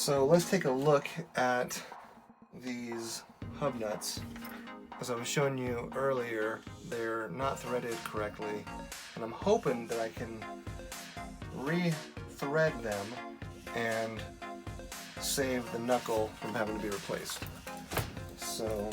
So let's take a look at these hub nuts. As I was showing you earlier, they're not threaded correctly, and I'm hoping that I can re-thread them and save the knuckle from having to be replaced. So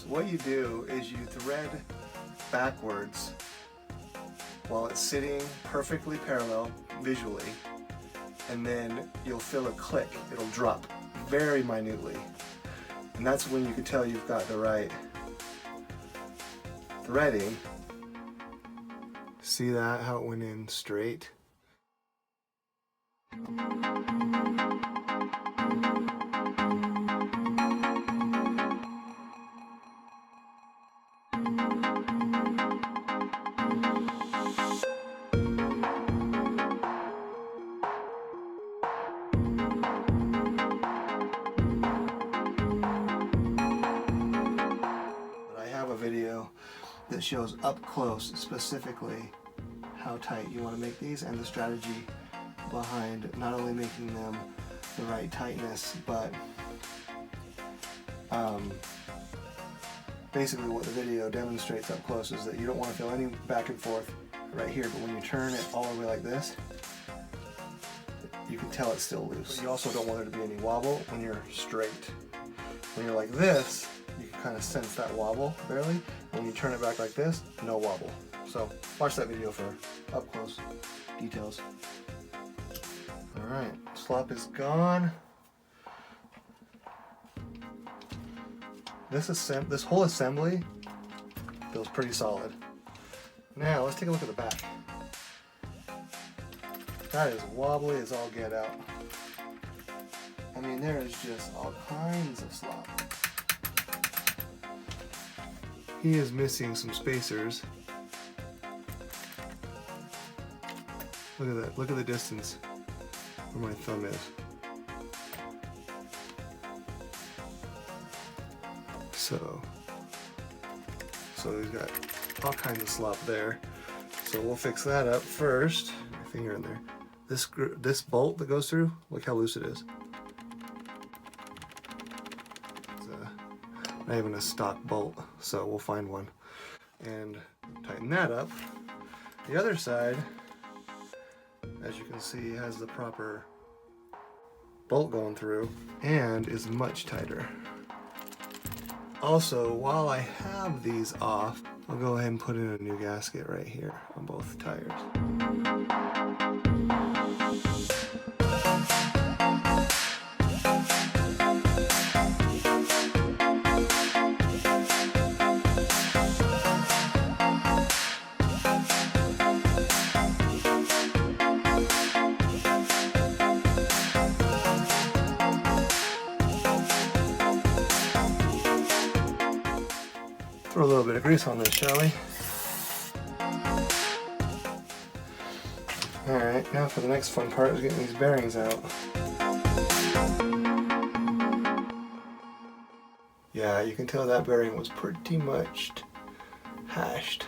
what you do is you thread backwards while it's sitting perfectly parallel visually, and then you'll feel a click. It'll drop very minutely, and that's when you can tell you've got the right threading. See that, how it went in straight? Video that shows up close specifically how tight you want to make these and the strategy behind not only making them the right tightness, but basically what the video demonstrates up close is that you don't want to feel any back and forth right here, but when you turn it all the way like this, you can tell it's still loose. But you also don't want there to be any wobble when you're straight. When you're like this, you can kind of sense that wobble barely. When you turn it back like this, no wobble. So watch that video for up close details. Alright, slop is gone. This whole assembly feels pretty solid. Now let's take a look at the back. That is wobbly as all get out. I mean, there is just all kinds of slop. He is missing some spacers. Look at that. Look at the distance where my thumb is. So he's got all kinds of slop there. So we'll fix that up first. My finger in there. This bolt that goes through, look how loose it is. Not even a stock bolt, so we'll find one and tighten that up. The other side, as you can see, has the proper bolt going through and is much tighter. Also, while I have these off, I'll go ahead and put in a new gasket right here on both tires. Throw a little bit of grease on this, shall we? Alright, now for the next fun part is getting these bearings out. Yeah, you can tell that bearing was pretty much hashed.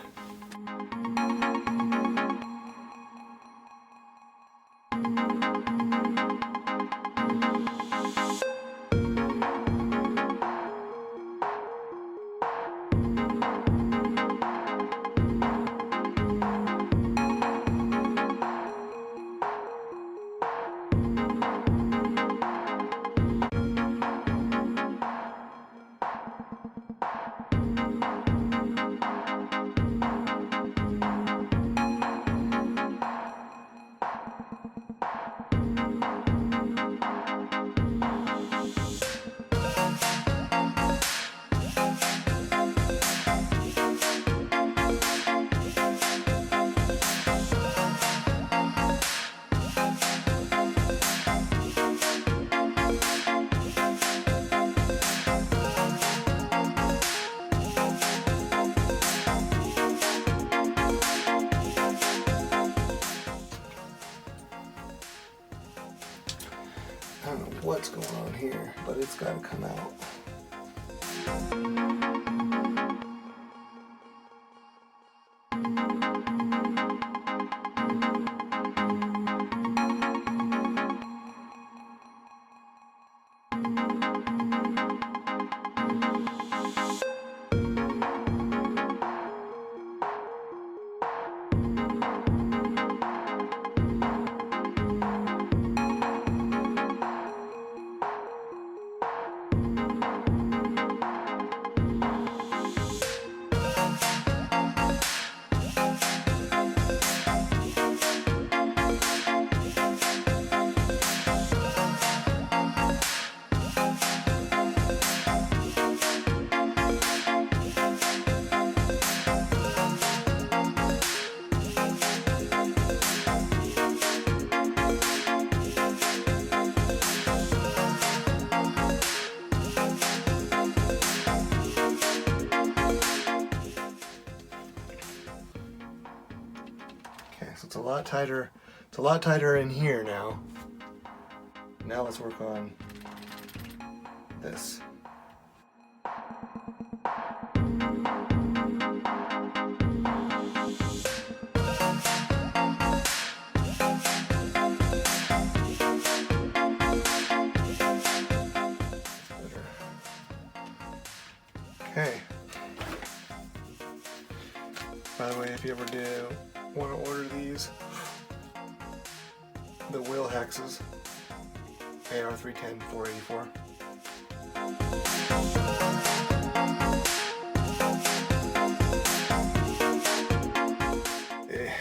I don't know what's going on here, but it's got to come out. it's a lot tighter. It's a lot tighter in here now. Now let's work on this. Okay. By the way, if you ever do want to order these, the wheel hexes, AR310 484. Yeah.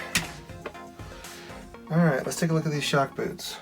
All right, let's take a look at these shock boots.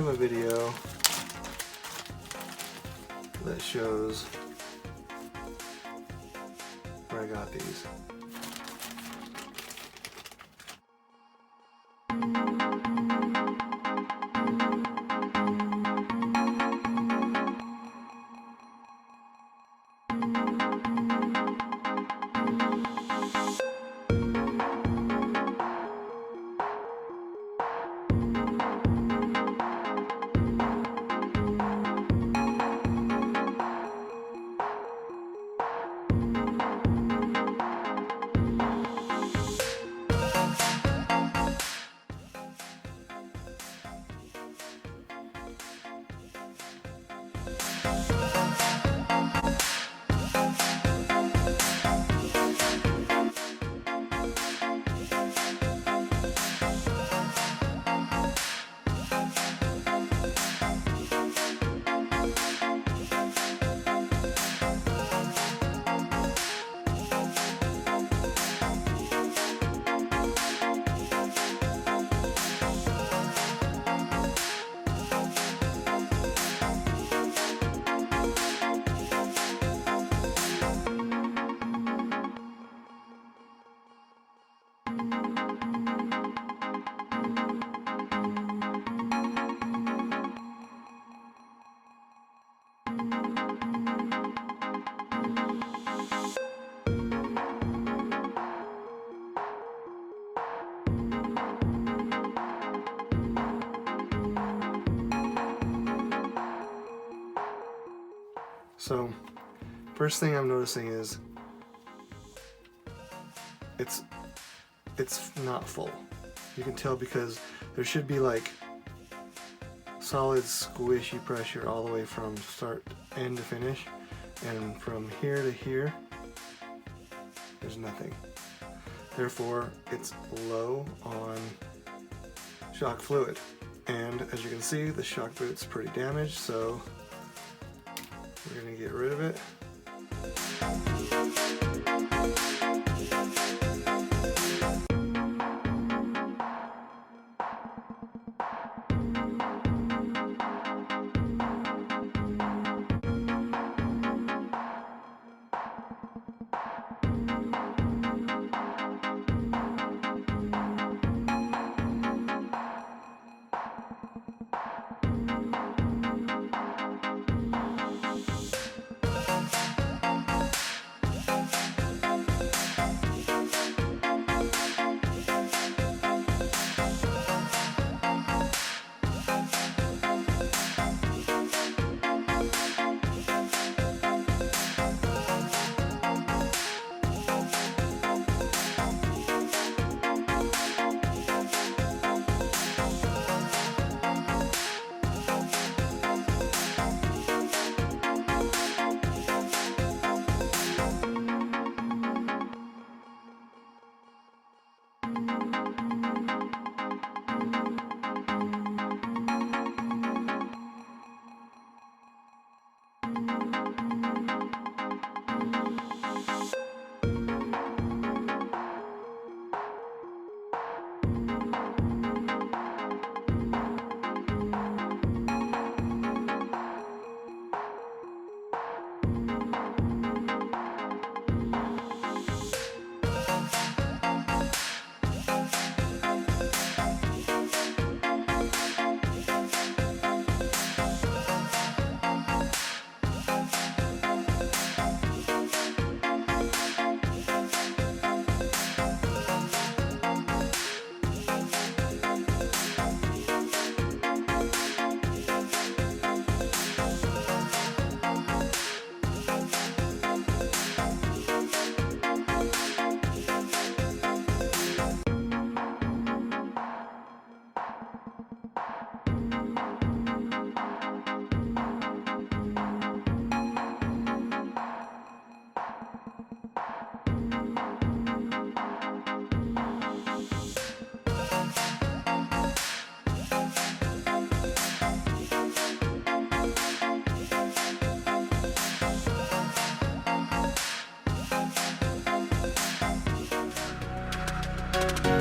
A video that shows where I got these. So, first thing I'm noticing is it's not full. You can tell because there should be like solid squishy pressure all the way from start end to finish, and from here to here there's nothing. Therefore it's low on shock fluid, and as you can see the shock boot's pretty damaged, so we're going to get rid of it. it.